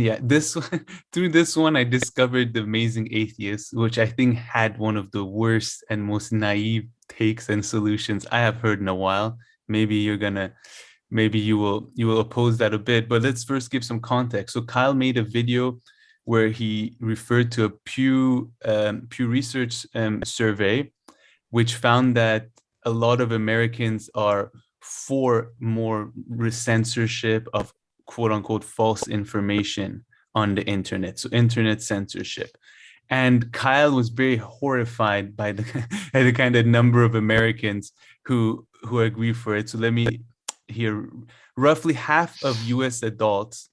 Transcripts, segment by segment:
yeah, this through this one, I discovered the Amazing Atheist, which I think had one of the worst and most naive takes and solutions I have heard in a while. Maybe you're gonna, maybe you will oppose that a bit, but let's first give some context. So Kyle made a video where he referred to a Pew Research survey, which found that a lot of Americans are for more censorship of quote unquote false information on the internet. So internet censorship. And Kyle was very horrified by the, by the kind of number of Americans who agree for it. So let me hear roughly half of US adults,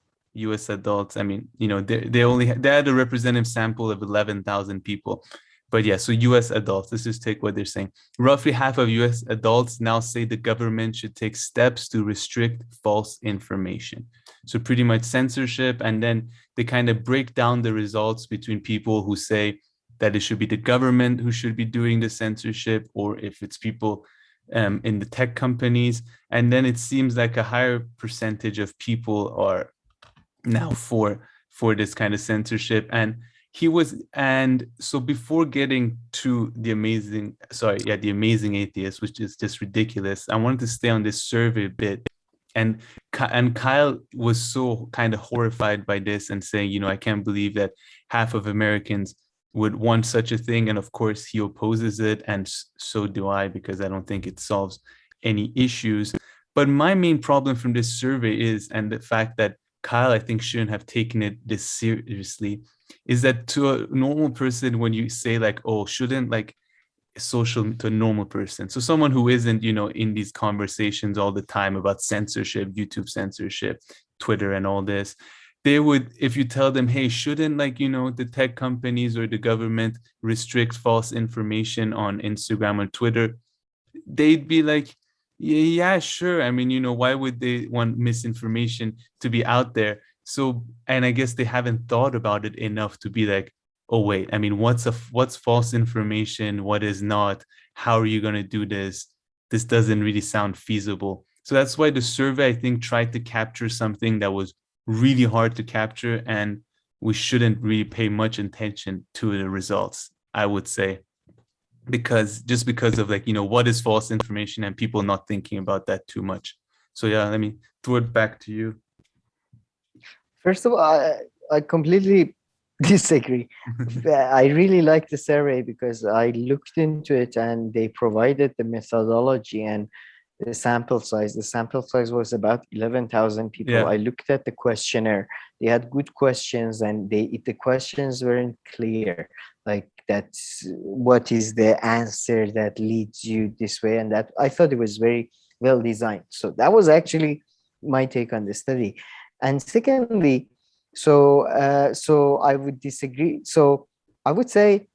I mean, they had a representative sample of 11,000 people. But yeah, so US adults, let's just take what they're saying. Roughly half of US adults now say the government should take steps to restrict false information. So pretty much censorship. And then they kind of break down the results between people who say that it should be the government who should be doing the censorship, or if it's people in the tech companies. And then it seems like a higher percentage of people are now for this kind of censorship. And so before getting to the Amazing Atheist, which is just ridiculous, I wanted to stay on this survey bit. And Kyle was so kind of horrified by this and saying, I can't believe that half of Americans would want such a thing. And of course, he opposes it. And so do I, because I don't think it solves any issues. But my main problem from this survey is, and the fact that Kyle, I think, shouldn't have taken it this seriously, is that to a normal person, when you say like, oh, shouldn't like social, to a normal person, so someone who isn't, in these conversations all the time about censorship, YouTube censorship, Twitter and all this, they would, if you tell them, hey, shouldn't like, the tech companies or the government restrict false information on Instagram or Twitter, they'd be like, yeah, sure. I mean, why would they want misinformation to be out there? So, and I guess they haven't thought about it enough to be like, oh, wait, I mean, what's false information? What is not? How are you going to do this? This doesn't really sound feasible. So that's why the survey, I think, tried to capture something that was really hard to capture. And we shouldn't really pay much attention to the results, I would say. Because of like, what is false information, and people not thinking about that too much. So yeah, let me throw it back to you. First of all, I completely disagree. I really like the survey because I looked into it and they provided the methodology and the sample size. The sample size was about 11,000 people. Yeah. I looked at the questionnaire. They had good questions, and the questions weren't clear. Like, that's what is the answer that leads you this way, and that I thought it was very well designed. So that was actually my take on the study. And secondly, so I would disagree. So I would say,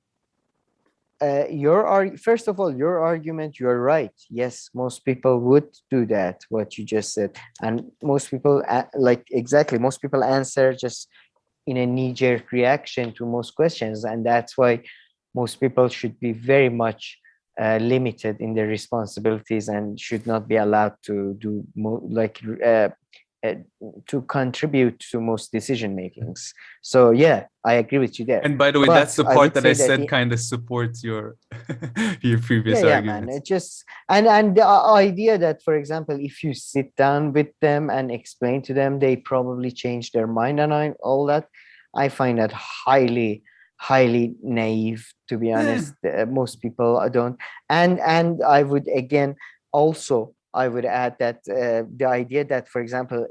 first of all, your argument, you're right. Yes, most people would do that, what you just said. And most people, most people answer just in a knee-jerk reaction to most questions. And that's why most people should be very much limited in their responsibilities and should not be allowed to do to contribute to most decision makings. So yeah, I agree with you there. And by the way, that's the part that I said kind of supports your your previous arguments. Man, it just and the idea that, for example, if you sit down with them and explain to them, they probably change their mind and all that, I find that highly naive, to be honest. Most people don't. And I would again also, I would add that the idea that, for example,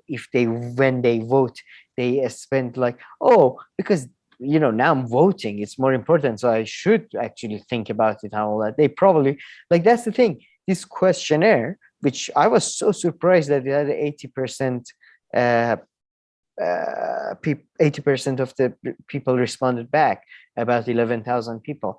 when they vote, they spend like, oh, because now I'm voting, it's more important, so I should actually think about it and all that. They probably, like, that's the thing. This questionnaire, which I was so surprised that it had 80%. 80% of the people responded back, about 11,000 people.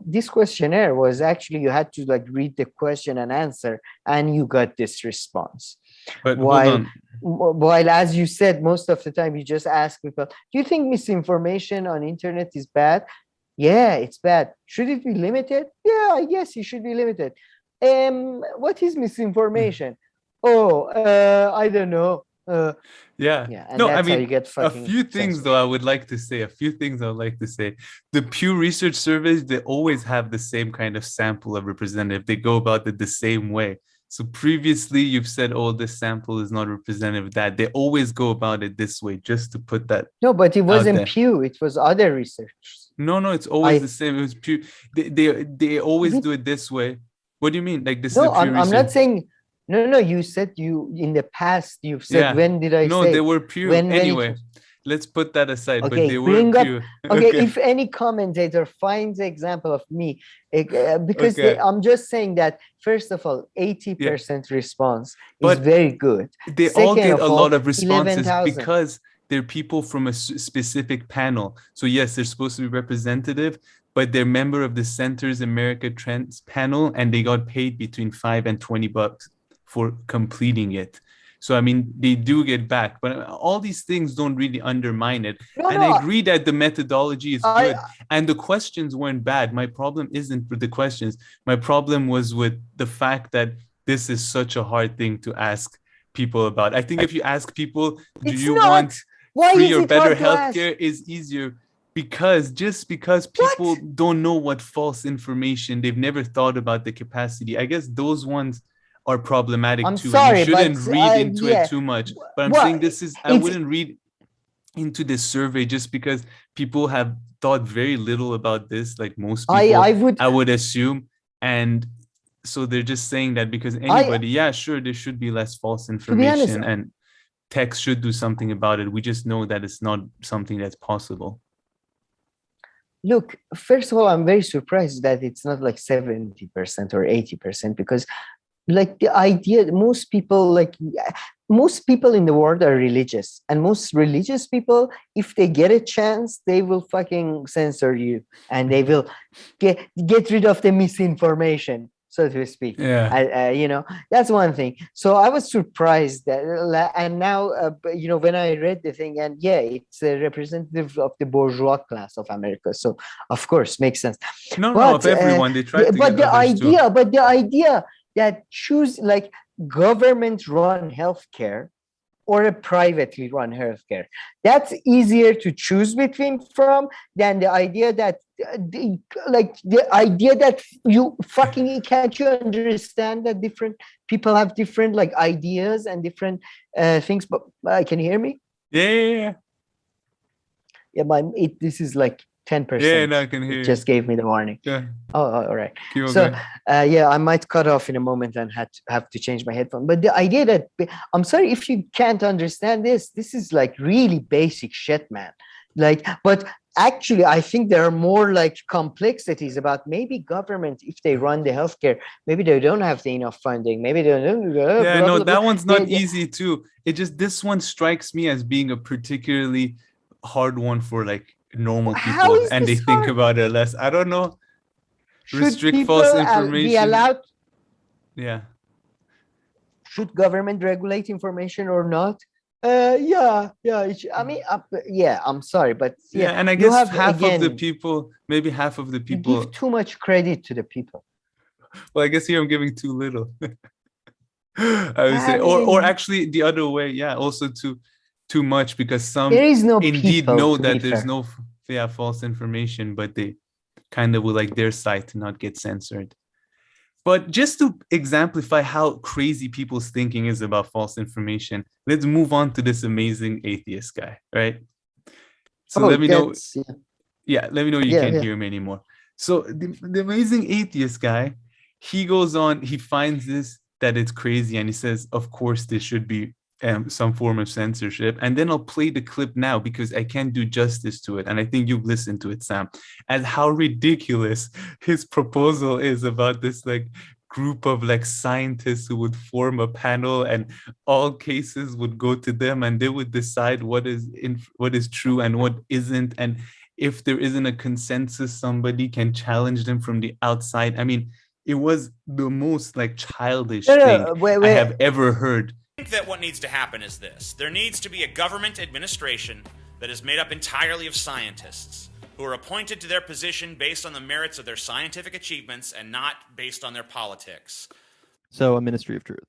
This questionnaire was actually, you had to like read the question and answer, and you got this response. But while as you said, most of the time you just ask people, do you think misinformation on internet is bad? Yeah, it's bad. Should it be limited? Yeah, I guess it should be limited. What is misinformation? Oh, I don't know. Uh, Yeah. yeah, and No, I that's how you mean, get a fucking few things though censorship. I would like to say. A few things I would like to say. The Pew Research surveys, they always have the same kind of sample of representative. They go about it the same way. So previously you've said, oh, this sample is not representative of that. They always go about it this way just to put that No, but it out wasn't there. Pew. It was other researchers. No, no, it's always the I same. It was Pew. They always with do it this way. What do you mean? Like this is a no, Pew I'm Research? not saying no, no, no. You said you in the past. You've said Yeah. when did I No, they say were Pew. when it Anyway, was let's put that aside, but they okay. were Bring up Pew. okay. Okay. If any commentator finds example of me, because Okay. I'm just saying that first of all, Yeah. 80% response is But very good. they all Second get a of lot all, of responses 11,000. because they're people from a specific panel. So yes, they're supposed to be representative, but they're member of the Centers America Trends panel, and they got paid between $5 and $20 for completing it. So I mean, they do get back, but all these things don't really undermine it. No, And I no. agree that the methodology is I good, and the questions weren't bad. My problem isn't with the questions. My problem was with the fact that this is such a hard thing to ask people about. I think if you ask people, do it's you not. want Why free is or it better hard to ask? healthcare, is easier because just because people What? don't know what false information, they've never thought about the capacity. I guess those ones are problematic I'm too, and you sorry, but shouldn't read into it yeah. too much. But I'm Well, saying this is, I it's wouldn't read into this survey just because people have thought very little about this, like most I people, would I would assume. And so they're just saying that because I anybody, yeah, sure, there should be less false to be honest, information and tech should do something about it. We just know that it's not something that's possible. look, first of all, I'm very surprised that it's not like 70% or 80% because like the idea most people in the world are religious, and most religious people, if they get a chance, they will fucking censor you and they will get rid of the misinformation, so to speak. Yeah. That's one thing. So I was surprised that, and now when I read the thing, and yeah, it's a representative of the bourgeois class of America, so of course makes sense. No, no, But of everyone. They tried to get others too. but the idea that choose like government run healthcare or a privately run healthcare, that's easier to choose between from than the idea that the idea that you fucking can't you understand that different people have different like ideas and different things. But can you hear me? Yeah, yeah, yeah. Yeah, this is like Yeah, 10%. no, I can hear It you. just gave me the warning. Yeah, All right. keep on So, going. yeah, I might cut off in a moment and have to change my headphone. But the idea that I'm sorry if you can't understand this. This is like really basic shit, man. Like, but actually, I think there are more like complexities about maybe government if they run the healthcare, maybe they don't have the enough funding. Maybe they don't. Yeah, Blah no, blah blah. that one's not easy too. It just, this one strikes me as being a particularly hard one for like normal How people, is and they this think hard? about it less. I don't know. Should Restrict people false be information. allowed? Yeah. Should government regulate information or not? Yeah. I mean, yeah. I'm sorry, but Yeah, yeah, and I you guess have half of the again. people, maybe half of the You give people, too much credit to the people. well, I guess here I'm giving too little. I would say, I or mean, actually the other way, yeah, also too much, because there some is no indeed people. know To be that there's fair, no yeah, false information, but they kind of would like their site to not get censored. But just to exemplify how crazy people's thinking is about false information, let's move on to this amazing atheist guy, right? So oh, let me know. that's Yeah, let me know you yeah, can't yeah. hear me anymore. So the amazing atheist guy, he goes on, he finds this, that it's crazy, and he says, of course, there should be some form of censorship. And then I'll play the clip now because I can't do justice to it. And I think you've listened to it, Sam, and how ridiculous his proposal is about this like group of like scientists who would form a panel, and all cases would go to them, and they would decide what is true and what isn't. And if there isn't a consensus, somebody can challenge them from the outside. I mean, it was the most like childish No, thing no, wait, I wait. have ever heard. I think that what needs to happen is this. There needs to be a government administration that is made up entirely of scientists who are appointed to their position based on the merits of their scientific achievements and not based on their politics. So a ministry of truth.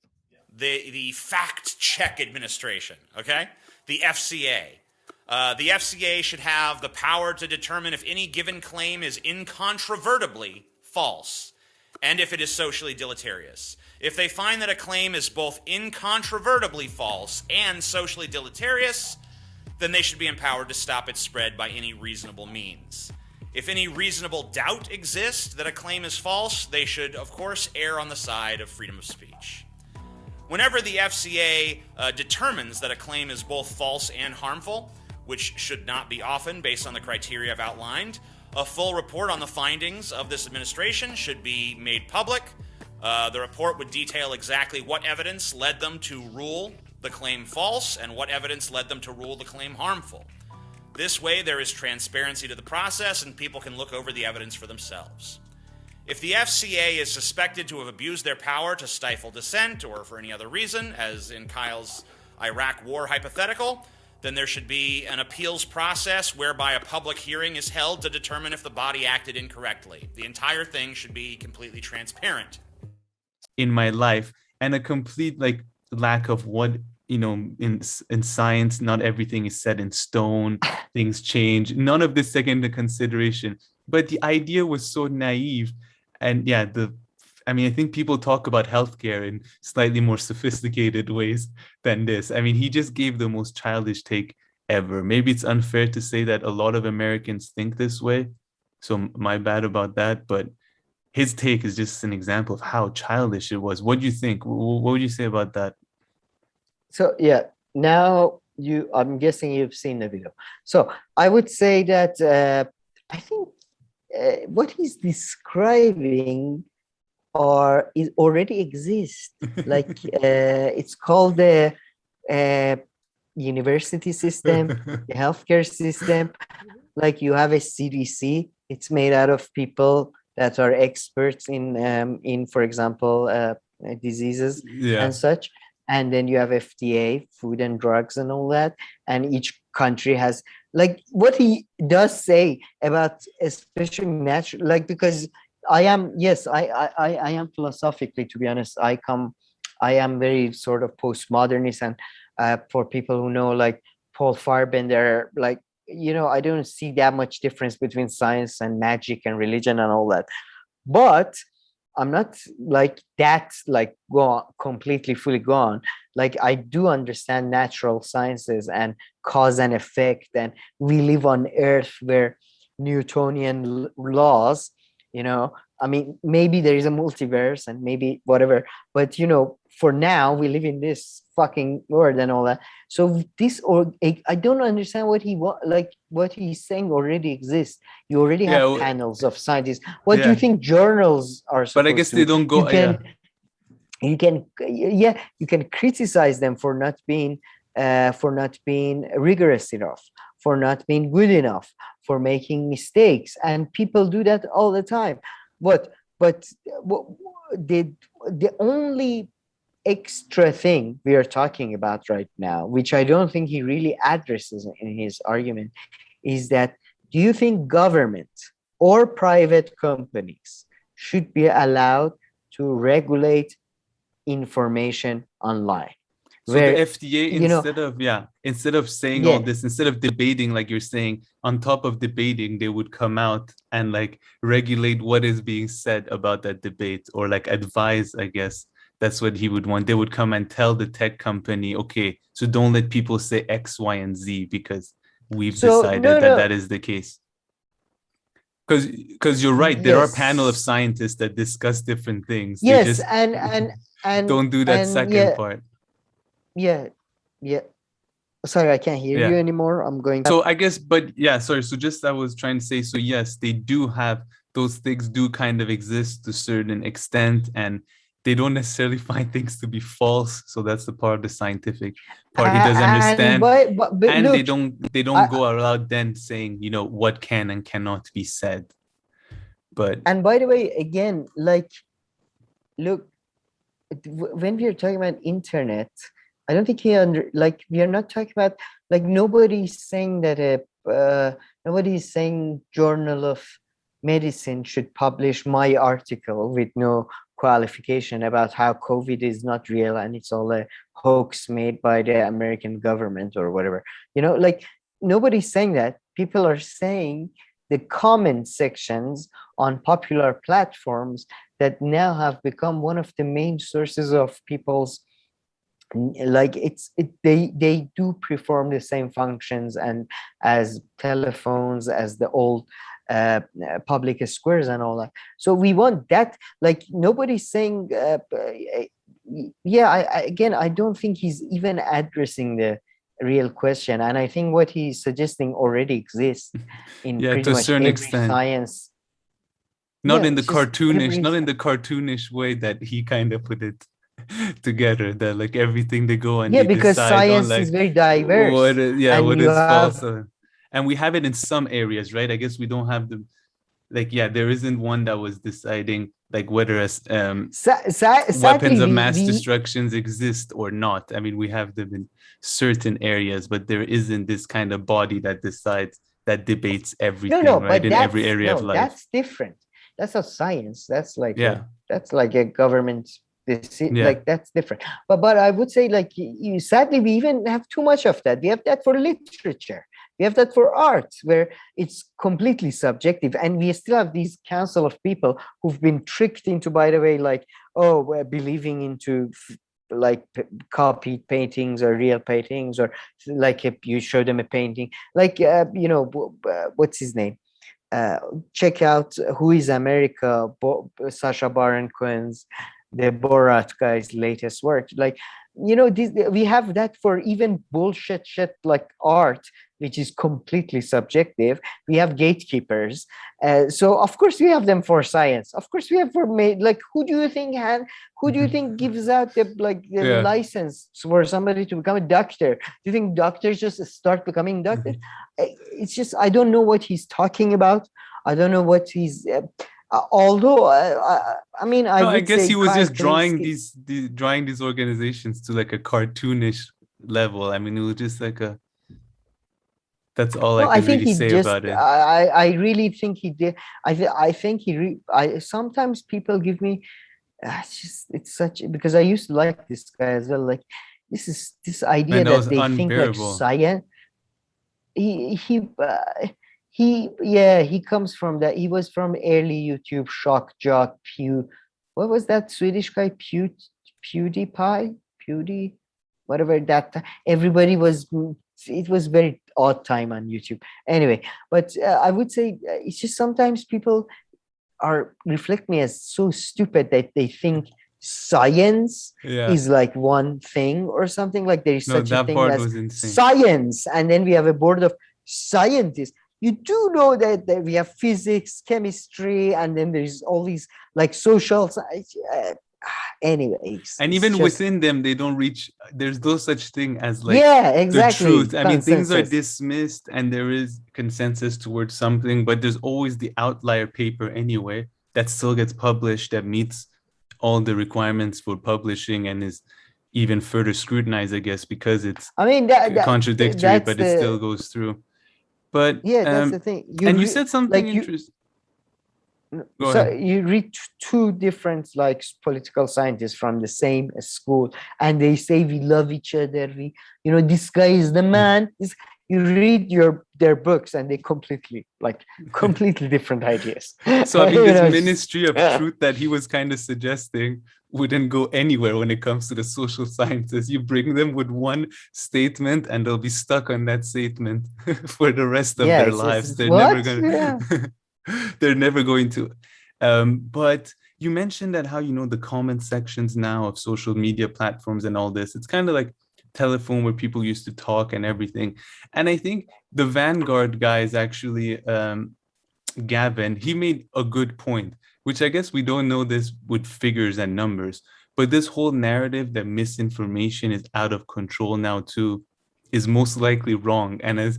the fact check administration, okay? The FCA. The FCA should have the power to determine if any given claim is incontrovertibly false and if it is socially deleterious. If they find that a claim is both incontrovertibly false and socially deleterious, then they should be empowered to stop its spread by any reasonable means. If any reasonable doubt exists that a claim is false, they should, of course, err on the side of freedom of speech. Whenever the FCA determines that a claim is both false and harmful, which should not be often based on the criteria I've outlined, a full report on the findings of this administration should be made public. The report would detail exactly what evidence led them to rule the claim false and what evidence led them to rule the claim harmful. This way, there is transparency to the process and people can look over the evidence for themselves. If the FCA is suspected to have abused their power to stifle dissent or for any other reason, as in Kyle's Iraq war hypothetical, then there should be an appeals process whereby a public hearing is held to determine if the body acted incorrectly. The entire thing should be completely transparent. In my life, and a complete like lack of what, you know, in science, not everything is set in stone, things change, none of this taken into consideration. But the idea was so naive. And yeah, I think people talk about healthcare in slightly more sophisticated ways than this. I mean, he just gave the most childish take ever. Maybe it's unfair to say that a lot of Americans think this way, so my bad about that, but his take is just an example of how childish it was. What do you think? What would you say about that? So yeah, now I'm guessing you've seen the video. So I would say that I think what he's describing is already exists. Like it's called the university system, the healthcare system. Like you have a CDC. It's made out of people that are experts in for example, diseases and such. And then you have FDA, Food and Drugs and all that. And each country has, like, what he does say about especially natural, like, because I am philosophically, to be honest, I am very sort of postmodernist. And for people who know, like, Paul Farbender, like, you know, I don't see that much difference between science and magic and religion and all that. But I'm not like that, like completely fully gone. Like I do understand natural sciences and cause and effect, and we live on Earth where Newtonian laws, you know, I mean, maybe there is a multiverse and maybe whatever, but you know, for now we live in this fucking world and all that. So this, or I don't understand what what he's saying already exists. You already have panels of scientists. What do you think journals are supposed to do? But I guess they don't go. You can criticize them for not being rigorous enough, for not being good enough, for making mistakes, and people do that all the time. But the only extra thing we are talking about right now, which I don't think he really addresses in his argument, is that do you think government or private companies should be allowed to regulate information online? So the FDA, instead of saying all this, instead of debating, like you're saying, on top of debating, they would come out and like regulate what is being said about that debate, or like advise, I guess. That's what he would want. They would come and tell the tech company, okay, so don't let people say X, Y, and Z because we've decided that is the case. Because you're right, there are a panel of scientists that discuss different things. Yes, and don't do that second part. Yeah. Sorry, I can't hear you anymore. I'm going. So I guess, but yeah, sorry. So just I was trying to say, so yes, they do have, those things do kind of exist to a certain extent, and they don't necessarily find things to be false. So that's the part of the scientific part he doesn't understand. But they don't go around then saying, you know, what can and cannot be said. But and by the way, again, like, look, when we are talking about internet, I don't think we are not talking about, like, nobody's saying that nobody's saying Journal of Medicine should publish my article with no qualification about how COVID is not real and it's all a hoax made by the American government or whatever. Like nobody's saying that. People are saying the comment sections on popular platforms that now have become one of the main sources of people's, like they do perform the same functions and as telephones, as the old public squares and all that. So we want that. Like nobody's saying again, I don't think he's even addressing the real question, and I think what he's suggesting already exists in Yeah, pretty to a much certain every extent. science. Not Yeah, in the it's just cartoonish, every not in the cartoonish way that he kind of put it together, that like everything they go and yeah, they because decide on science is like very diverse, and what you is false have and we have it in some areas, right? I guess we don't have the, like, yeah, there isn't one that was deciding like whether weapons sadly of we mass destructions exist or not. I mean, we have them in certain areas, but there isn't this kind of body that decides, that debates everything, no, right, but in every that's area of no, life. that's different. That's not science. Yeah, That's like a government. yeah, Like that's different. But I would say like sadly we even have too much of that. We have that for literature. We have that for art, where it's completely subjective, and we still have these council of people who've been tricked into, by the way, like, oh, we're believing into like copied paintings or real paintings, or like if you show them a painting, like what's his name? Check out Who is America, Sacha Baron Cohen's, the Borat guy's latest work. Like, we have that for even bullshit shit like art, which is completely subjective. We have gatekeepers. So of course we have them for science. Of course we have for like, who do you think gives out the yeah. license for somebody to become a doctor? Do you think doctors just start becoming doctors? It's just, I don't know what he's talking about. I don't know what he's although I mean, I No, I would guess say he was Kyle just drawing Kulinski. drawing these organizations to like a cartoonish level. I mean, it was just like a, that's all I No, I can think really he say just. about it. I really think he did. I think he. I sometimes people give me. It's such, because I used to like this guy as well. Like, this idea Man, that that was they think like unbearable. science. He comes from that. He was from early YouTube shock jock Pew. What was that Swedish guy? PewDiePie, Pewdie, whatever that. Everybody was. It was very odd time on YouTube. Anyway, but I would say it's just sometimes people reflect me as so stupid that they think science Yeah. is like one thing or something, like there is No, such a that thing part as was insane. science, and then we have a board of scientists. You do know that we have physics, chemistry, and then there's all these like social science. Anyways, And it's even just, within them, they don't reach, there's no such thing as like yeah, the exactly, truth. I mean, things are consensus. dismissed and there is consensus towards something, but there's always the outlier paper anyway that still gets published, that meets all the requirements for publishing and is even further scrutinized, I guess, because it's I mean contradictory, that's but it still the goes through. But yeah, that's the thing. and you said something Like you interesting. Go so ahead. you read two different like political scientists from the same school, and they say we love each other, this guy is the man. You read their books and they completely different ideas. So I mean, this It's just, ministry of truth that he was kind of suggesting wouldn't go anywhere when it comes to the social sciences. You bring them with one statement and they'll be stuck on that statement for the rest of yeah, their it's lives. just They're never what, gonna yeah. they're never going to. But you mentioned that how, the comment sections now of social media platforms and all this, it's kind of like telephone where people used to talk and everything. And I think the Vanguard guy is actually Gavin, he made a good point, which I guess we don't know this with figures and numbers, but this whole narrative that misinformation is out of control now too is most likely wrong. And as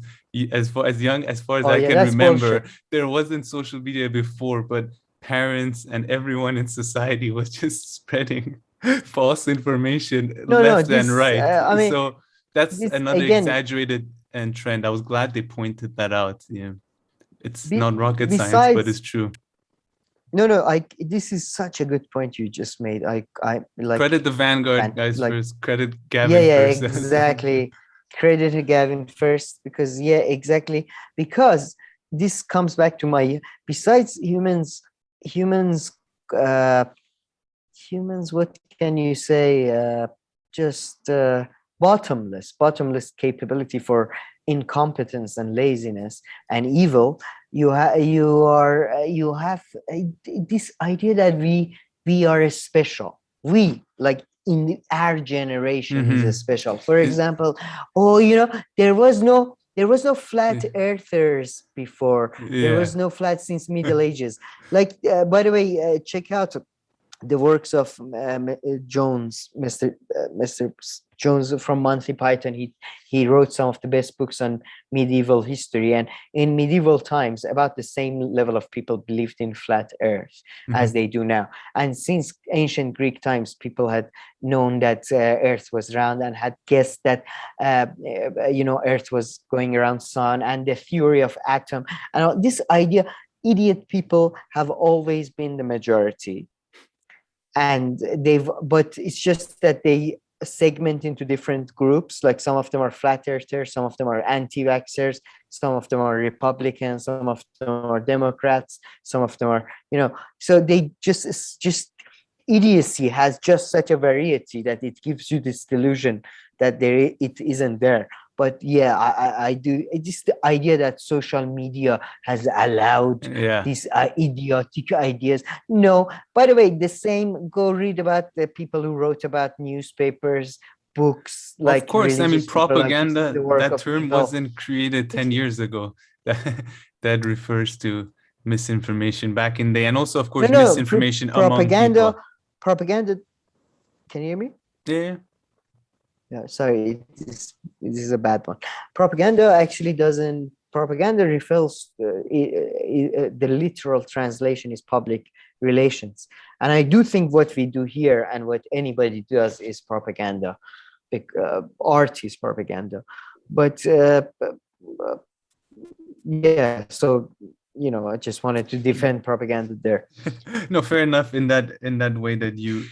far as Oh I yeah, can that's remember, bullshit. there wasn't social media before, but parents and everyone in society was just spreading false information No, left and this right. I mean, So that's this another again, exaggerated and trend. I was glad they pointed that out. Yeah. It's be, not rocket science, but it's besides true. No. This is such a good point you just made. I like Credit the Vanguard guys like first. Credit yeah, Gavin yeah, first. exactly. Credit to Gavin first because yeah, exactly. Because this comes back to my besides humans, uh, humans. What can you say? Just bottomless capability for incompetence and laziness and evil. You have this idea that we are special. We like in our generation is a Hmm. special. For example, oh, there was no flat earthers before. There Yeah. was no flat since Middle Ages. Like, by the way, check out the works of Jones, Mr. Jones from Monty Python. He wrote some of the best books on medieval history, and in medieval times, about the same level of people believed in flat Earth as Mhm. they do now. And since ancient Greek times, people had known that Earth was round and had guessed that Earth was going around sun, and the theory of atom and this idea. Idiot people have always been the majority, and but it's just that they segment into different groups. Like some of them are flat earthers, some of them are anti-vaxxers, some of them are Republicans, some of them are Democrats, some of them are, so they just it's just idiocy has just such a variety that it gives you this delusion that it isn't there. But yeah, I do. It's just the idea that social media has allowed Yeah. these idiotic ideas. No, by the way, the same. Go read about the people who wrote about newspapers, books, Of like course, I mean religious people. Like this is propaganda, the work that of term evil. wasn't created It's 10 years ago. That refers to misinformation back in day, and also of no, course no misinformation among propaganda. people. Propaganda. Can you hear me? Yeah. Yeah, sorry, this is a bad one. Propaganda actually doesn't. Propaganda refers. The literal translation is public relations, and I do think what we do here and what anybody does is propaganda. Art is propaganda, but yeah. So I just wanted to defend propaganda there. No, fair enough in that way that you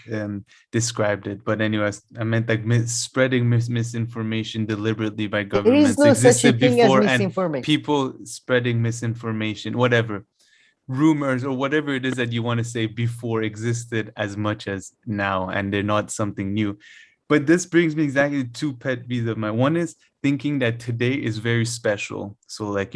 described it. But anyways, I meant like spreading misinformation deliberately by There is governments no such a existed thing as before, and misinformation. people spreading misinformation, whatever, rumors or whatever it is that you want to say before existed as much as now, and they're not something new. But this brings me exactly to two pet peeves of mine. One is thinking that today is very special. So like,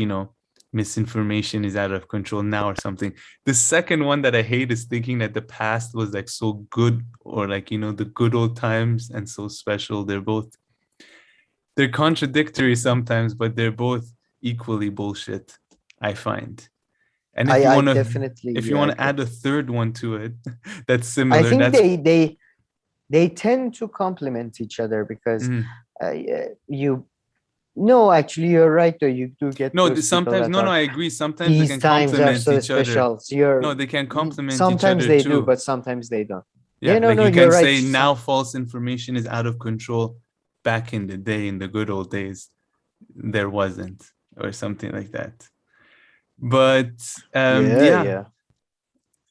misinformation is out of control now or something. The second one that I hate is thinking that the past was like so good, or like, the good old times and so special. They're contradictory sometimes, but they're both equally bullshit, I find. And if you I want to if definitely you want to agree. add a third one to it that's I similar, think that's they tend to complement each other because you no, actually you're right though. You do get no, those people sometimes that no, are I agree. Sometimes they these can times are complement so each other. special. So you're No, they can complement each sometimes other they do, too. but sometimes they don't. Yeah, Yeah, no, like no, you you're can right. say now false information is out of control. Back in the day, in the good old days, there wasn't, or something like that. But Yeah, yeah, yeah.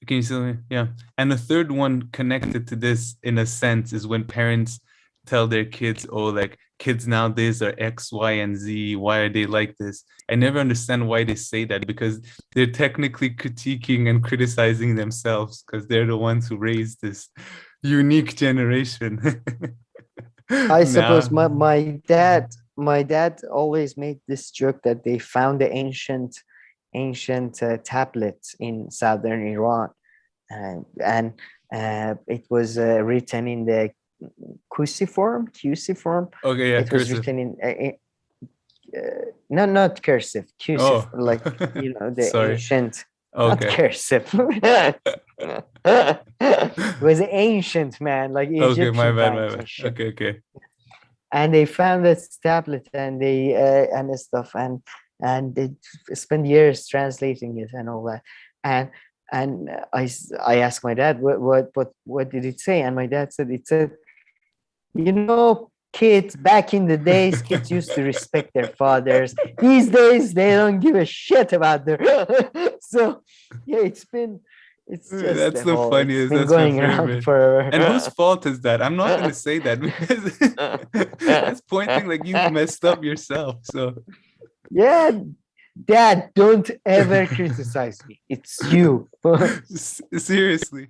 can you still hear? Yeah. And the third one connected to this in a sense is when parents tell their kids, oh, like kids nowadays are X, Y, and Z. Why are they like this? I never understand why they say that, because they're technically critiquing and criticizing themselves because they're the ones who raised this unique generation. I suppose Now, my dad always made this joke that they found the ancient tablets in southern Iran, and it was written in the cuneiform. okay, yeah, It was cursive. written in no, not cursive, Oh, cuneiform, like the sorry. ancient, not Okay. cursive. It was ancient, man, like Okay, my Egyptian bad, times my and bad. shit. Okay, okay. And they found this tablet, and they and this stuff, and they spent years translating it and all that. And I asked my dad, what did it say? And my dad said, it said, kids back in the days, kids used to respect their fathers. These days they don't give a shit about their so yeah, It's just That's the the whole. It's funniest. been That's my going around favorite. forever. And whose fault is that? I'm not gonna say that because that's pointing like you messed up yourself. So Yeah, Dad, don't ever criticize me. It's you. seriously.